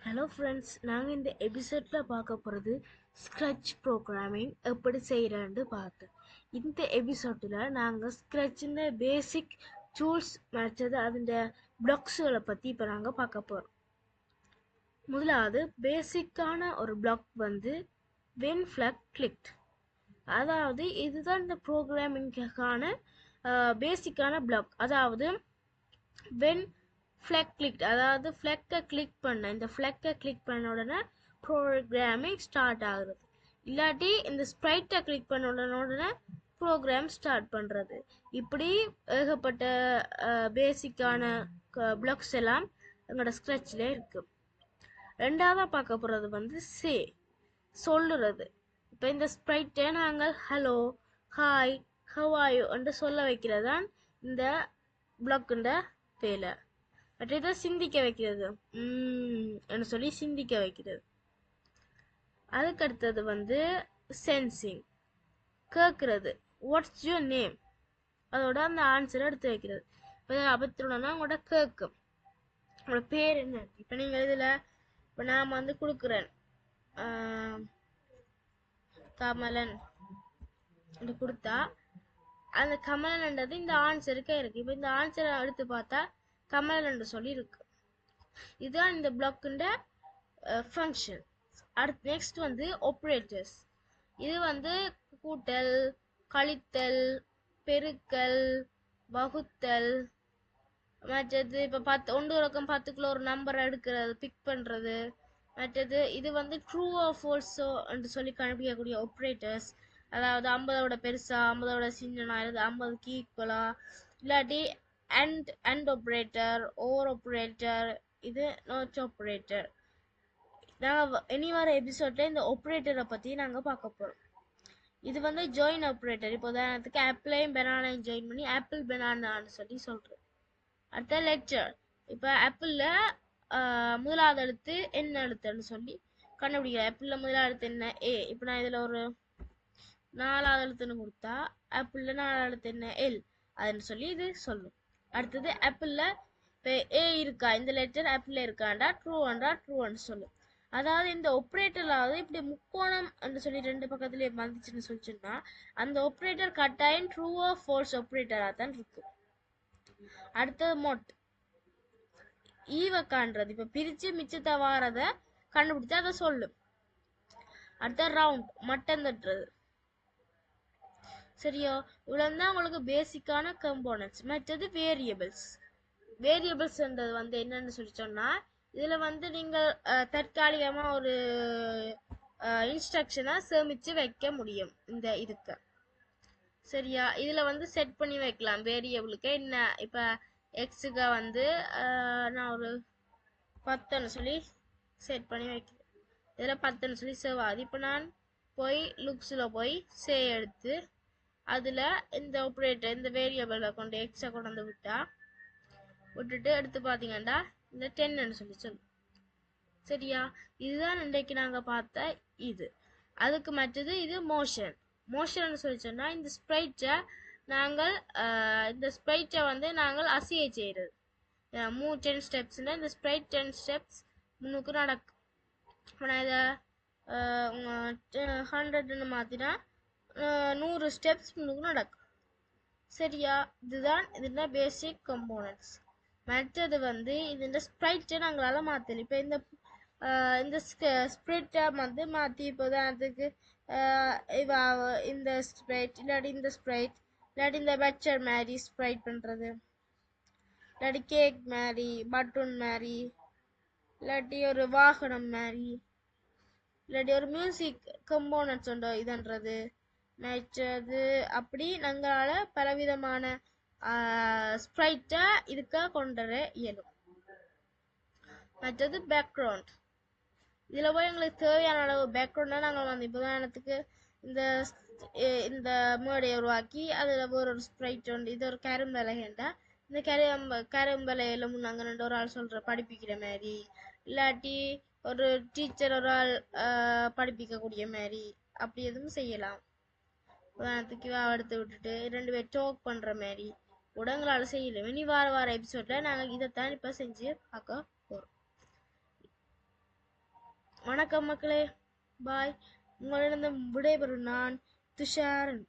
Hello friends, நாங்கள் இந்த எபிசோடில் பார்க்க போகிறது ஸ்க்ரட்ச் ப்ரோக்ராமிங் எப்படி செய்கிறேன்னு பார்த்து. இந்த எபிசோடில் நாங்கள் ஸ்க்ரட்சின் பேசிக் டூல்ஸ் மற்றது அதோட பிளாக்ஸுகளை பற்றி இப்போ நாங்கள் பார்க்க போகிறோம். முதலாவது பேசிக்கான ஒரு பிளாக் வந்து வென் ஃப்ளாக் கிளிக்ட். அதாவது இதுதான் இந்த ப்ரோக்ராமிங்கான பேசிக்கான பிளாக். அதாவது வென் ஃப்ளக் கிளிக், அதாவது ஃப்ளக்கை கிளிக் பண்ண, இந்த ஃப்ளக்கை கிளிக் பண்ண உடனே ப்ரோக்ராமிங் ஸ்டார்ட் ஆகுறது. இல்லாட்டி இந்த ஸ்ப்ரைட்டை கிளிக் பண்ண உடனே ப்ரோக்ராம் ஸ்டார்ட் பண்ணுறது. இப்படி ஏகப்பட்ட பேசிக்கான பிளாக்ஸ் எல்லாம் எங்களோட ஸ்க்ரட்சில் இருக்குது. ரெண்டாவதாக பார்க்க போகிறது வந்து சொல்லுறது. இப்போ இந்த ஸ்ப்ரைட்டை நாங்கள் hello, hi, how are you என்று சொல்ல வைக்கிறது தான் இந்த பிளாக்குன்ற வேலை. மற்ற சிந்திக்க வைக்கிறது, என்று சொல்லி சிந்திக்க வைக்கிறது. அதுக்கடுத்தது வந்து சென்சிங், கேட்கறது. வாட்ஸ் யுவர் நேம், அதோட அந்த ஆன்சரை எடுத்து வைக்கிறது. இப்போ அபத்திரம்னா உங்களோட கேட்கும், உங்களோட பேர் என்ன. இப்போ நீங்கள் இதில் இப்போ நான் வந்து கொடுக்குறேன் கமலன் என்று கொடுத்தா அந்த கமலன்ன்றது இந்த ஆன்சருக்கே இருக்கு. இப்போ இந்த ஆன்சரை எடுத்து பார்த்தா கமலன் என்று சொல்லி இருக்கு. இதுதான் இந்த பிளாக்குண்ட ஃபங்க்ஷன். அடுத்து நெக்ஸ்ட் வந்து ஆப்ரேட்டர்ஸ். இது வந்து கூட்டல், கழித்தல், பெருக்கல், வகுத்தல், மற்றது இப்போ 1 இலக்கம் 10க்குள்ள ஒரு நம்பரை எடுக்கிறது, பிக் பண்ணுறது. மற்றது இது வந்து ட்ரூ ஆர் ஃபால்ஸோ என்று சொல்லி கண்டுபிடிக்கக்கூடிய ஆப்ரேட்டர்ஸ். அதாவது 50ஓட பெருசா, 50ஓட சின்னனா, இது 50க்கு ஈக்குவலா, இல்லாட்டி அண்ட் ஆப்ரேட்டர், ஓர் ஆப்ரேட்டர், இது நாட் ஆப்ரேட்டர். நாங்கள் இனி வர எபிசோட்ல இந்த ஆப்ரேட்டரை பற்றி நாங்கள் பார்க்க போகிறோம். இது வந்து ஜாயின் ஆப்ரேட்டர். இப்போ உதாரணத்துக்கு ஆப்பிளையும் பெனானையும் ஜாயின் பண்ணி ஆப்பிள் பெனானான்னு சொல்லி சொல்கிறோம். அடுத்த லெட்டர். இப்போ ஆப்பிளில் முதலாவது எழுத்து என்ன எழுத்துன்னு சொல்லி கண்டுபிடிக்கிறேன். ஆப்பிளில் முதலாவது எழுத்து என்ன, ஏ. இப்போ நான் இதில் ஒரு 4வது எழுத்துன்னு கொடுத்தா ஆப்பிளில் 4வது எழுத்து என்ன, எல், அதுன்னு சொல்லி இது சொல்லும். அடுத்தது ஆப்பிளில் இப்போ ஏ இருக்கா, இந்த லெட்டர் ஆப்பிளில் இருக்காண்டா ட்ரூன்னு சொல்லும். அதாவது இந்த ஆப்ரேட்டராவது இப்படி முக்கோணம் என்று சொல்லி 2 பக்கத்துலேயே வந்துச்சுன்னு சொல்லிச்சுன்னா அந்த ஆப்ரேட்டர் கட்டாயம் ட்ரூ ஆர் ஃபால்ஸ் ஆப்ரேட்டராக தான் இருக்கு. அடுத்தது மொட், ஈவை காண்றது. இப்போ பிரித்து மிச்சத்தை வாரதை கண்டுபிடிச்சா அதை சொல்லும். அடுத்த ரவுண்ட், மட்டம் தட்டுறது. சரியோ, இவ்வளவு தான் உங்களுக்கு பேசிக்கான கம்போனன்ட்ஸ். மற்றது வேரியபிள்ஸ். வேரியபிள்ஸ்ன்றது வந்து என்னன்னு சொல்லி சொன்னா இதுல வந்து நீங்கள் தற்காலிகமா ஒரு இன்ஸ்ட்ரக்ஷனை சேமிச்சு வைக்க முடியும் இந்த இதுக்கு. சரியா, இதுல வந்து செட் பண்ணி வைக்கலாம் வேரியபிளுக்கு என்ன. இப்ப எக்ஸுக்கு வந்து நான் ஒரு 10ன்னு சொல்லி செட் பண்ணி வைக்கிறேன். இதுல 10ன்னு சொல்லி சேவ் ஆகுது. இப்போ நான் போய் லுக்ஸில் போய் எடுத்து அதில் இந்த ஆப்ரேட்டர் இந்த வேரியபிளை கொண்டு எக்ஸை கொண்டு வந்து விட்டுட்டு எடுத்து பார்த்தீங்கன்னா இந்த 10ன்னு சொல்லி சொல்லும். சரியா, இதுதான் இன்றைக்கு நாங்கள் பார்த்த இது. அதுக்கு மற்றது இது மோஷன் சொல்லி சொன்னால் இந்த ஸ்ப்ரைட்டை நாங்கள் வந்து நாங்கள் அசைய செய்கிறது. 10 ஸ்டெப்ஸ்னா இந்த ஸ்ப்ரைட் 10 ஸ்டெப்ஸ் முன்னுக்கு நடக்கும். இப்போ நான் இதை 100ன்னு மாற்றினா 100 ஸ்டெப்ஸ் முன்னுக்கு நடக்கும். சரியா, இதுதான் பேசிக் கம்போனன்ட்ஸ். மற்றது வந்து இந்த ஸ்ப்ரைட்டை நாங்களால் மாற்றலாம். இப்போ இந்த ஸ்ப்ரைட்டை வந்து மாற்றி இப்போ அதுக்கு இந்த ஸ்ப்ரைட் இல்லாட்டி இந்த ஸ்ப்ரைட் இல்லாட்டி இந்த பச்சர் மாதிரி ஸ்ப்ரைட் பண்ணுறது, இல்லாட்டி கேக் மாதிரி, பட்டூன் மாதிரி, இல்லாட்டி ஒரு வாகனம் மாதிரி, இல்லாட்டி ஒரு மியூசிக் கம்போனன்ட்ஸ் உண்டோ இதுன்றது மற்றது. அப்படி நாங்களால் பலவிதமான ஸ்ப்ரைட்டை இதுக்க கொண்டு வர இயலும். மற்றது பேக்ரவுண்ட். இதில் போய் எங்களுக்கு தேவையான அளவு பேக்ரவுண்டாக நாங்கள் வந்து இப்போ உதாரணத்துக்கு இந்த மேடையை உருவாக்கி அதில் ஒரு ஸ்ப்ரைட் உண்டு. இது ஒரு கரும்பலகைண்டா இந்த கரும்பலையில முன்னாங்க 2 ஒரு ஆள் சொல்கிற படிப்பிக்கிற மாதிரி, இல்லாட்டி ஒரு டீச்சர் ஒரு ஆள் படிப்பிக்கக்கூடிய மாதிரி, அப்படி எதுவும் செய்யலாம். உதாரணத்துக்கு எடுத்து விட்டுட்டு 2 பேர் டாக் பண்ணுற மாதிரி உடங்களால் செய்யலாம். இனி வார எபிசோடில் நாங்கள் இதைத்தான் இப்போ செஞ்சு பார்க்க போகிறோம். வணக்கம் மக்களே, பாய். உங்களிடம் விடைபெறும் நான் துஷாரன்.